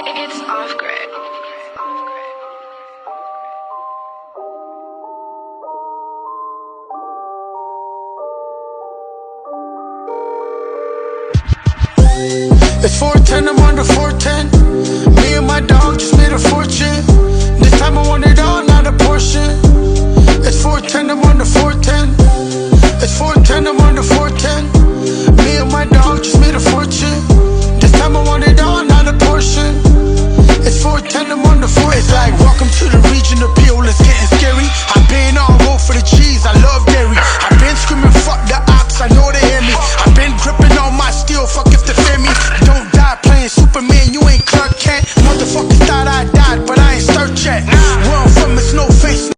It's off grid. It's 410, I'm on the 410. Me and my dog just made a fortune. This time I want it all, not a portion. It's 410, I'm on the 410. It's 410, I'm on the 410.